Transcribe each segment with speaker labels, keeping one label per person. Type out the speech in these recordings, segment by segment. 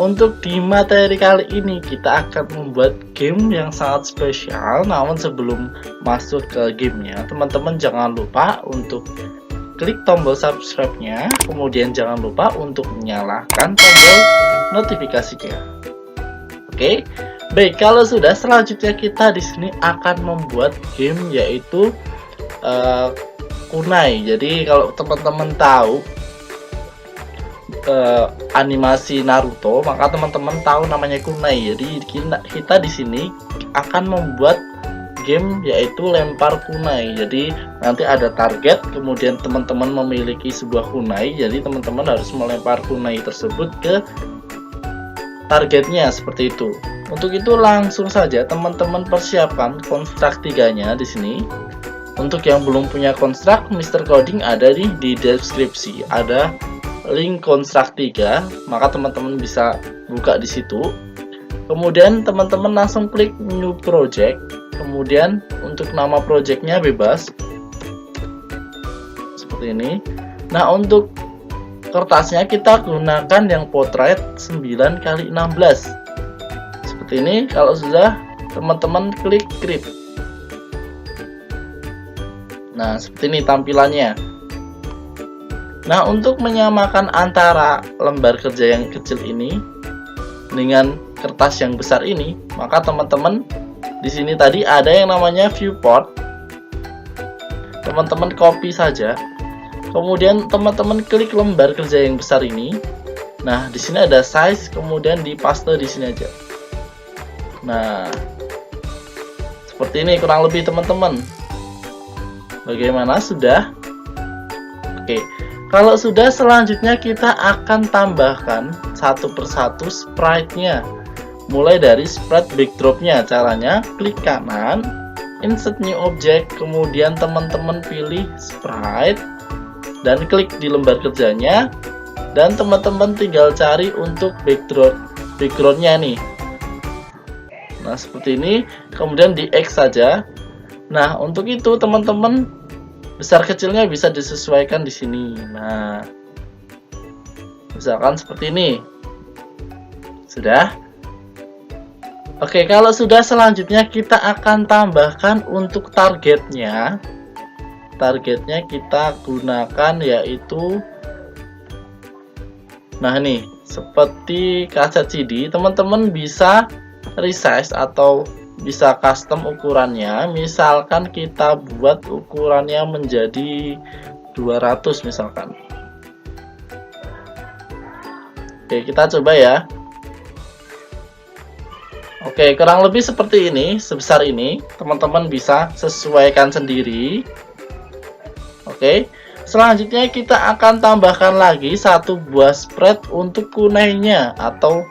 Speaker 1: untuk di materi kali ini kita akan membuat game yang sangat spesial. Namun sebelum masuk ke gamenya, teman-teman jangan lupa untuk klik tombol subscribe-nya, kemudian jangan lupa untuk menyalakan tombol notifikasinya. Oke, baik, kalau sudah, selanjutnya kita di sini akan membuat game yaitu kunai. Jadi kalau teman-teman tahu animasi Naruto, maka teman-teman tahu namanya kunai. Jadi kita di sini akan membuat game yaitu lempar kunai. Jadi nanti ada target, kemudian teman-teman memiliki sebuah kunai. Jadi teman-teman harus melempar kunai tersebut ke targetnya, seperti itu. Untuk itu langsung saja teman-teman persiapkan konstruk 3-nya di sini. Untuk yang belum punya konstruk Mr. Coding ada di deskripsi. Ada link konstruk 3, maka teman-teman bisa buka di situ. Kemudian teman-teman langsung klik new project. Kemudian untuk nama projectnya bebas seperti ini. Nah, untuk kertasnya kita gunakan yang portrait 9x16 seperti ini. Kalau sudah, teman-teman klik create. Nah, seperti ini tampilannya. Nah, untuk menyamakan antara lembar kerja yang kecil ini dengan kertas yang besar ini, maka teman-teman di sini tadi ada yang namanya viewport. Teman-teman copy saja. Kemudian teman-teman klik lembar kerja yang besar ini. Nah, di sini ada size, kemudian dipaste di sini aja. Nah, seperti ini kurang lebih teman-teman. Bagaimana, sudah? Oke. Kalau sudah, selanjutnya kita akan tambahkan satu persatu sprite-nya. Mulai dari sprite backdrop-nya. Caranya klik kanan, insert new object, kemudian teman-teman pilih sprite dan klik di lembar kerjanya, dan teman-teman tinggal cari untuk background-nya nih. Nah, seperti ini, kemudian di X saja. Nah, untuk itu teman-teman besar kecilnya bisa disesuaikan di sini. Nah, misalkan seperti ini. Sudah? Oke, kalau sudah, selanjutnya kita akan tambahkan untuk targetnya. Targetnya kita gunakan yaitu, nah ini seperti kaca CD. Teman-teman bisa resize atau bisa custom ukurannya. Misalkan kita buat ukurannya menjadi 200 misalkan. Oke, kita coba ya. Oke, kurang lebih seperti ini, sebesar ini. Teman-teman bisa sesuaikan sendiri. Oke, selanjutnya kita akan tambahkan lagi satu buah sprite untuk kunainya atau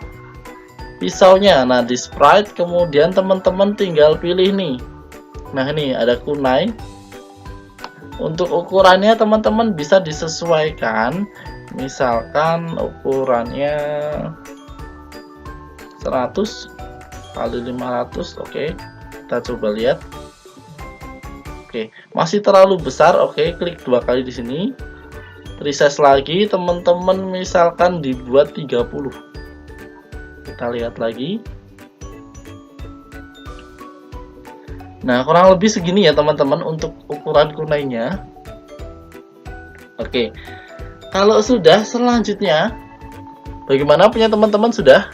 Speaker 1: pisaunya. Nah, di sprite kemudian teman-teman tinggal pilih nih. Nah, ini ada kunai. Untuk ukurannya teman-teman bisa disesuaikan. Misalkan ukurannya 100 kali 500. Oke, kita coba lihat. Oke, masih terlalu besar. Oke, klik 2 kali di sini. Resize lagi, teman-teman misalkan dibuat 30. Kita lihat lagi. Nah, kurang lebih segini ya teman-teman untuk ukuran kunainya. Oke, kalau sudah, selanjutnya bagaimana, punya teman-teman sudah?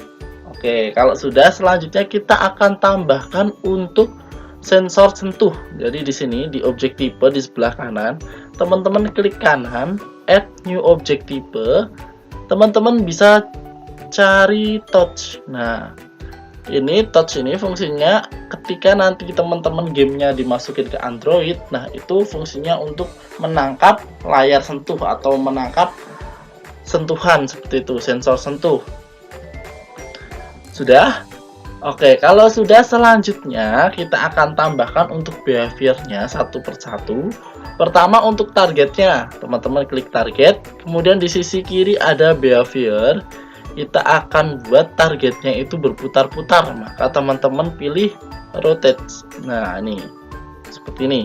Speaker 1: Oke, kalau sudah, selanjutnya kita akan tambahkan untuk sensor sentuh. Jadi di sini di objek tipe di sebelah kanan, teman-teman klik kanan, add new object type. Teman-teman bisa cari touch. Nah, ini touch ini fungsinya ketika nanti teman-teman gamenya dimasukin ke Android. Nah, itu fungsinya untuk menangkap layar sentuh atau menangkap sentuhan, seperti itu, sensor sentuh. Sudah? Oke, kalau sudah, selanjutnya kita akan tambahkan untuk behaviornya satu persatu. Pertama untuk targetnya, teman-teman klik target, kemudian di sisi kiri ada behavior. Kita akan buat targetnya itu berputar-putar, maka teman-teman pilih rotate. Nah, ini seperti ini.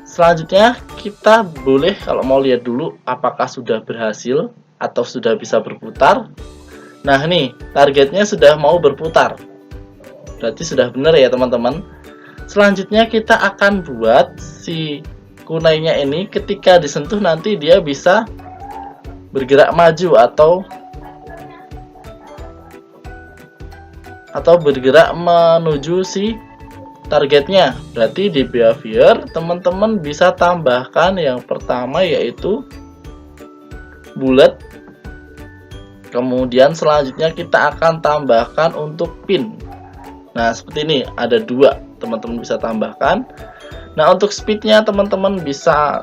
Speaker 1: Selanjutnya kita boleh kalau mau lihat dulu apakah sudah berhasil. atau sudah bisa berputar. Nah, nih targetnya sudah mau berputar. Berarti sudah benar ya teman-teman. Selanjutnya kita akan buat si kunainya ini ketika disentuh nanti dia bisa bergerak maju atau bergerak menuju si targetnya. Berarti di behavior teman-teman bisa tambahkan yang pertama yaitu bullet. Kemudian selanjutnya kita akan tambahkan untuk pin. Nah, seperti ini ada 2 teman-teman bisa tambahkan. Nah, untuk speednya teman-teman bisa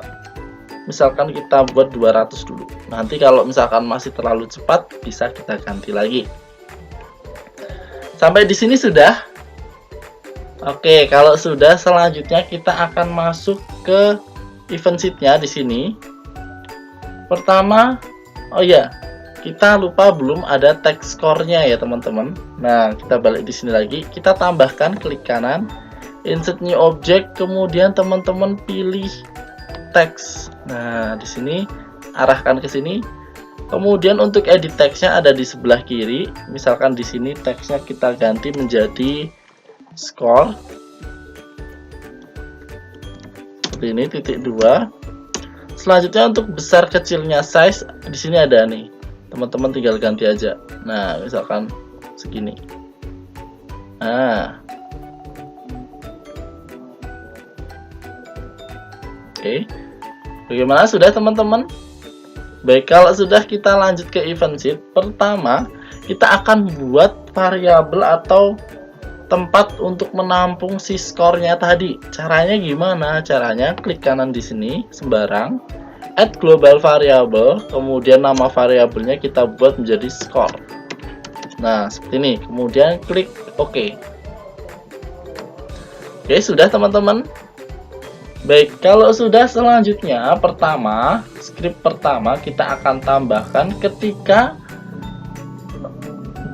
Speaker 1: misalkan kita buat 200 dulu. Nanti kalau misalkan masih terlalu cepat bisa kita ganti lagi. Sampai di sini sudah. Oke, kalau sudah selanjutnya kita akan masuk ke event sheet-nya di sini. Pertama, oh ya, kita lupa belum ada text score-nya ya teman-teman. Nah, kita balik di sini lagi, kita tambahkan, klik kanan, insert new object, kemudian teman-teman pilih text. Nah, di sini arahkan ke sini. Kemudian untuk edit text-nya ada di sebelah kiri. Misalkan di sini text-nya kita ganti menjadi score. Seperti ini, titik 2. Selanjutnya untuk besar kecilnya size di sini ada nih. Teman-teman tinggal ganti aja. Nah, misalkan segini. Nah. Oke. Bagaimana, sudah teman-teman? Baik, kalau sudah kita lanjut ke event sheet. Pertama, kita akan buat variabel atau tempat untuk menampung si skornya tadi. Caranya gimana? Caranya klik kanan di sini sembarang, add global variable, kemudian nama variabelnya kita buat menjadi score. Nah, seperti ini. Kemudian klik OK. Oke, sudah teman-teman. Baik, kalau sudah selanjutnya pertama, script pertama kita akan tambahkan ketika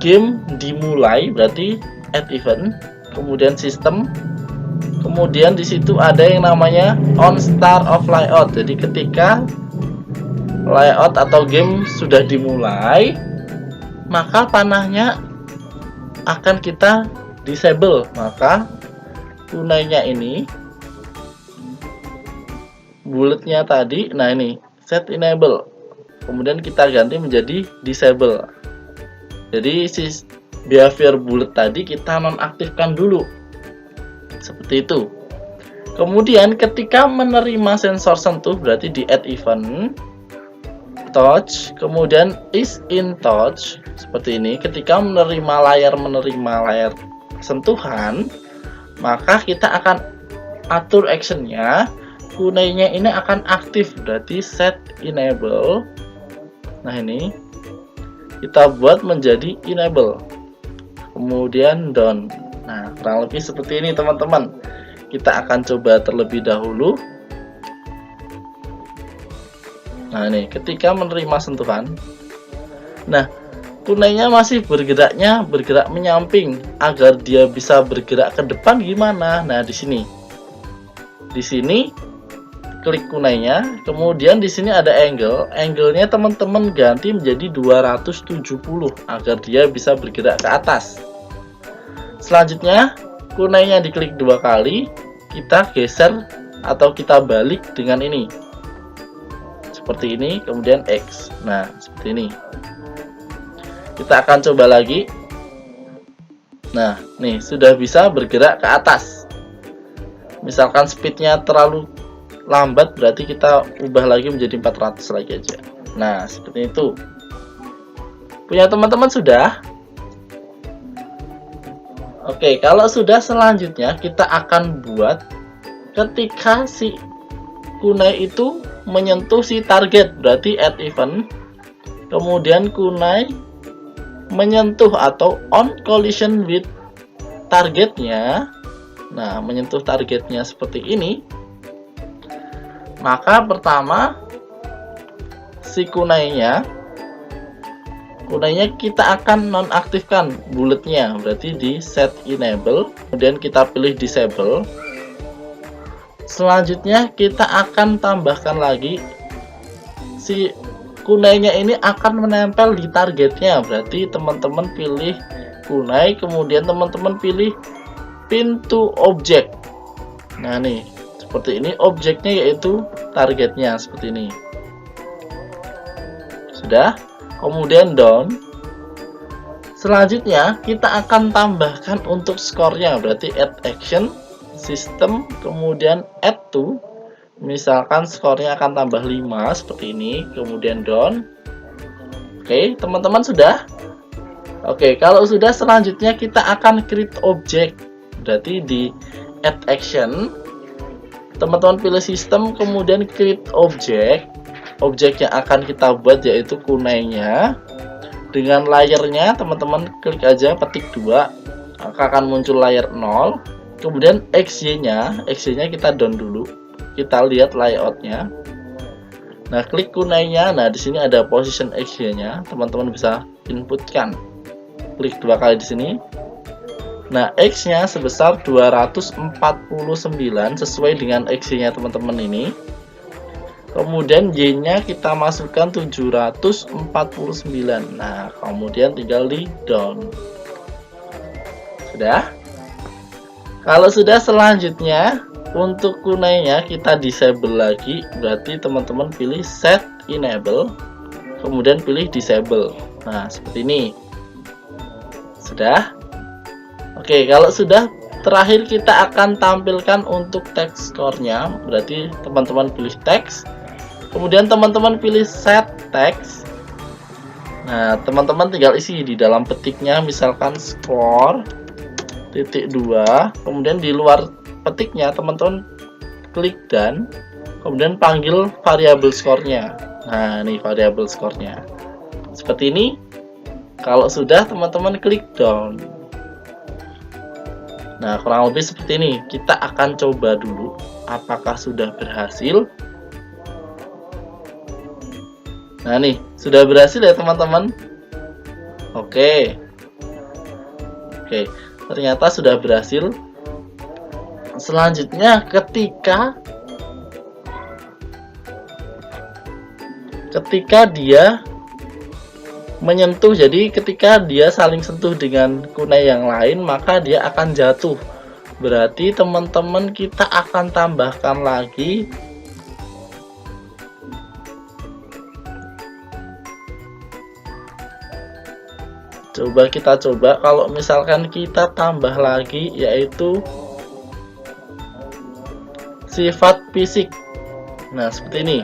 Speaker 1: game dimulai, berarti add event, kemudian sistem, kemudian di situ ada yang namanya on start of layout. Jadi ketika layout atau game sudah dimulai, maka panahnya akan kita disable. Maka kunainya ini, bulletnya tadi, nah ini set enable, kemudian kita ganti menjadi disable. Jadi si behavior bullet tadi kita nonaktifkan dulu, seperti itu. Kemudian ketika menerima sensor sentuh, berarti di add event touch, kemudian is in touch, seperti ini. Ketika menerima layar sentuhan, maka kita akan atur actionnya. Kunainya ini akan aktif, berarti set enable. Nah, ini kita buat menjadi enable, kemudian down. Nah, kurang lebih seperti ini teman-teman. Kita akan coba terlebih dahulu. Nah, ini ketika menerima sentuhan, nah kunainya masih bergerak menyamping. Agar dia bisa bergerak ke depan gimana? Nah, di sini klik kunainya, kemudian di sini ada angle-nya teman-teman ganti menjadi 270 agar dia bisa bergerak ke atas. Selanjutnya kunainya diklik 2 kali, kita geser atau kita balik dengan ini, seperti ini, kemudian X. Nah, seperti ini. Kita akan coba lagi. Nah, nih sudah bisa bergerak ke atas. Misalkan speednya terlalu lambat, berarti kita ubah lagi menjadi 400 lagi aja. Nah, seperti itu. Punya teman-teman sudah? Oke, kalau sudah, selanjutnya kita akan buat ketika si kunai itu menyentuh si target, berarti add event, kemudian kunai menyentuh atau on collision with targetnya. Nah, menyentuh targetnya seperti ini. Maka pertama si kunainya kita akan nonaktifkan bulletnya, berarti di set enable, kemudian kita pilih disable. Selanjutnya kita akan tambahkan lagi si kunainya ini akan menempel di targetnya. Berarti teman-teman pilih kunai, kemudian teman-teman pilih pintu objek. Nah nih, seperti ini objeknya yaitu targetnya seperti ini. Sudah. Kemudian down. Selanjutnya kita akan tambahkan untuk skornya. Berarti add action, system, kemudian add to. Misalkan skornya akan tambah 5 seperti ini, kemudian down. Oke, teman-teman sudah? Oke, kalau sudah selanjutnya kita akan create object. Berarti di add action, teman-teman pilih sistem, kemudian create object. Objek yang akan kita buat yaitu kunainya. Dengan layarnya teman-teman klik aja petik 2, maka akan muncul layar 0. Kemudian XY-nya kita down dulu. Kita lihat layoutnya. Nah, klik kunainya. Nah, di sini ada position XY-nya. Teman-teman bisa inputkan. Klik 2 kali di sini. Nah, X-nya sebesar 249 sesuai dengan XY-nya teman-teman ini. Kemudian Y-nya kita masukkan 749. Nah, kemudian tinggal di down. Sudah? Kalau sudah, selanjutnya untuk kunainya kita disable lagi, berarti teman-teman pilih set enable, kemudian pilih disable. Nah, seperti ini. Sudah? Oke, kalau sudah, terakhir kita akan tampilkan untuk text score-nya, berarti teman-teman pilih text, kemudian teman-teman pilih set text. Nah, teman-teman tinggal isi di dalam petiknya, misalkan score titik 2, kemudian di luar petiknya teman-teman klik dan kemudian panggil variabel skornya. Nah, ini variabel skornya seperti ini. Kalau sudah, teman-teman klik down. Nah, kurang lebih seperti ini. Kita akan coba dulu apakah sudah berhasil. Nah, nih sudah berhasil ya teman-teman. Oke, ternyata sudah berhasil. Selanjutnya ketika dia menyentuh, jadi ketika dia saling sentuh dengan kunai yang lain, maka dia akan jatuh. Berarti teman-teman kita akan tambahkan lagi kita coba kalau misalkan kita tambah lagi yaitu sifat fisik. Nah, seperti ini.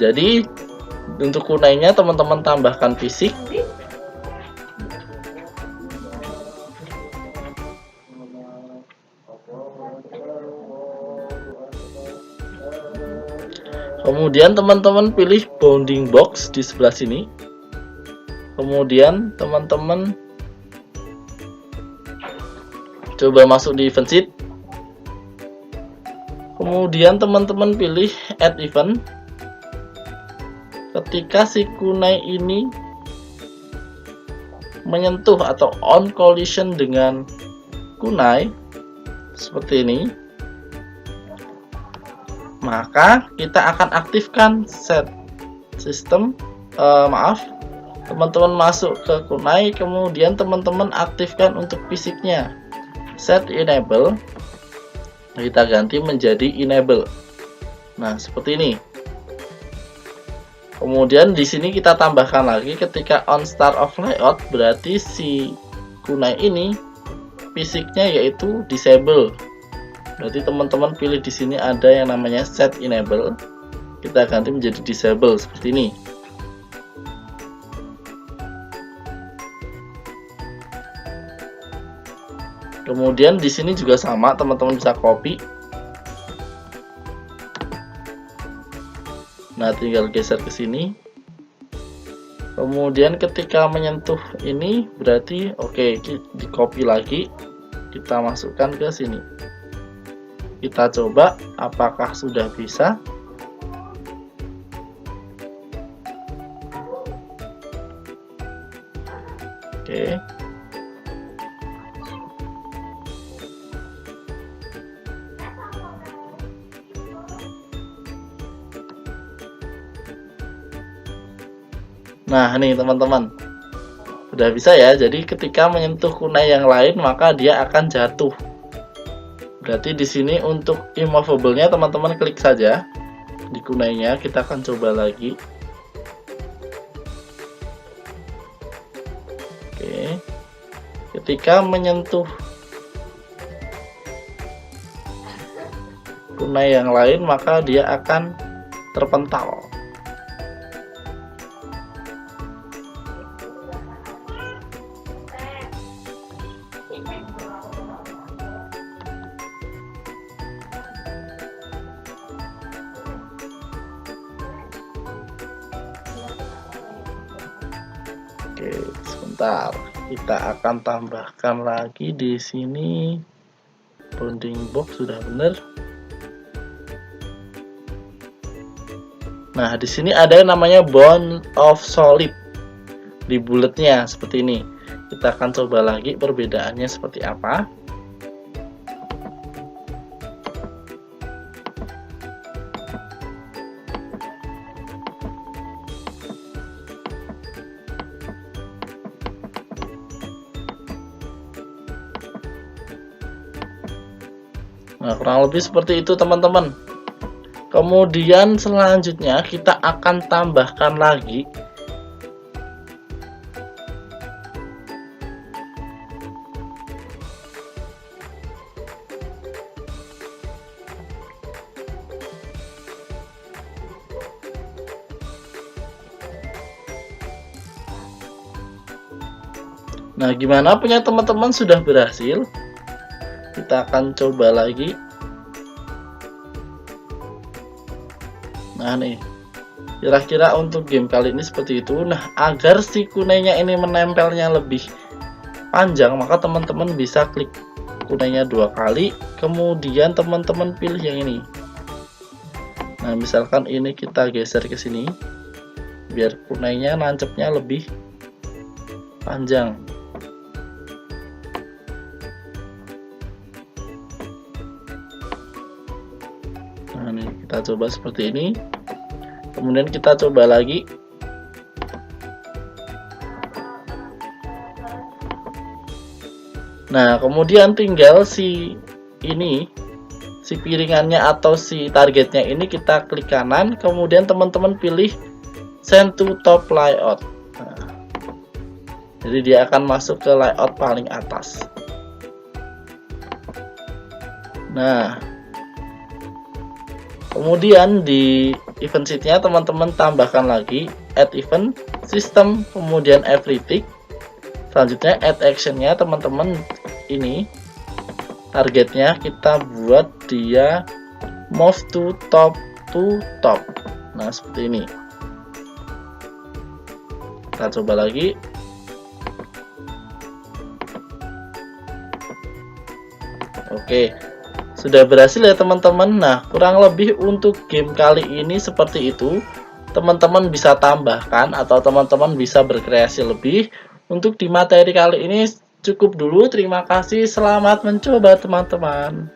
Speaker 1: Jadi untuk kunainya teman-teman tambahkan fisik. Kemudian teman-teman pilih bounding box di sebelah sini. Kemudian teman-teman coba masuk di event sheet. Kemudian teman-teman pilih add event. Ketika si kunai ini menyentuh atau on collision dengan kunai seperti ini, maka kita akan aktifkan set system. Teman-teman masuk ke kunai, kemudian teman-teman aktifkan untuk fisiknya set enable. Kita ganti menjadi enable. Nah, seperti ini. Kemudian di sini kita tambahkan lagi ketika on start of layout, berarti si kunai ini fisiknya yaitu disable. Berarti teman-teman pilih di sini ada yang namanya set enable. Kita ganti menjadi disable seperti ini. Kemudian di sini juga sama, teman-teman bisa copy. Nah, tinggal geser ke sini. Kemudian ketika menyentuh ini berarti oke, di copy lagi. Kita masukkan ke sini. Kita coba apakah sudah bisa. Oke. Nah, nih teman-teman. Udah bisa ya. Jadi ketika menyentuh kunai yang lain maka dia akan jatuh. Berarti di sini untuk immovable-nya teman-teman klik saja di kunainya. Kita akan coba lagi. Oke. Ketika menyentuh kunai yang lain maka dia akan terpental. Oke, sebentar. Kita akan tambahkan lagi di sini bounding box sudah benar. Nah, di sini ada yang namanya bond of solid di bulatnya seperti ini. Kita akan coba lagi perbedaannya seperti apa. Nah, kurang lebih seperti itu teman-teman. Kemudian selanjutnya kita akan tambahkan lagi Nah, gimana punya teman-teman sudah berhasil? Kita akan coba lagi. Nah, nih. Kira-kira untuk game kali ini seperti itu. Nah, agar si kunainya ini menempelnya lebih panjang, maka teman-teman bisa klik kunainya 2 kali, kemudian teman-teman pilih yang ini. Nah, misalkan ini kita geser ke sini biar kunainya nancepnya lebih panjang. Nah, nih kita coba seperti ini. Kemudian kita coba lagi. Nah, kemudian tinggal si piringannya atau si targetnya ini kita klik kanan, kemudian teman-teman pilih send to top layout. Nah, jadi dia akan masuk ke layout paling atas. Nah, kemudian di event sheet-nya teman-teman tambahkan lagi add event, system, kemudian everything. Selanjutnya add action-nya teman-teman ini targetnya kita buat dia move to top. Nah, seperti ini. Kita coba lagi. Oke. Sudah berhasil ya teman-teman. Nah, kurang lebih untuk game kali ini seperti itu. Teman-teman bisa tambahkan atau teman-teman bisa berkreasi lebih. Untuk di materi kali ini cukup dulu. Terima kasih. Selamat mencoba teman-teman.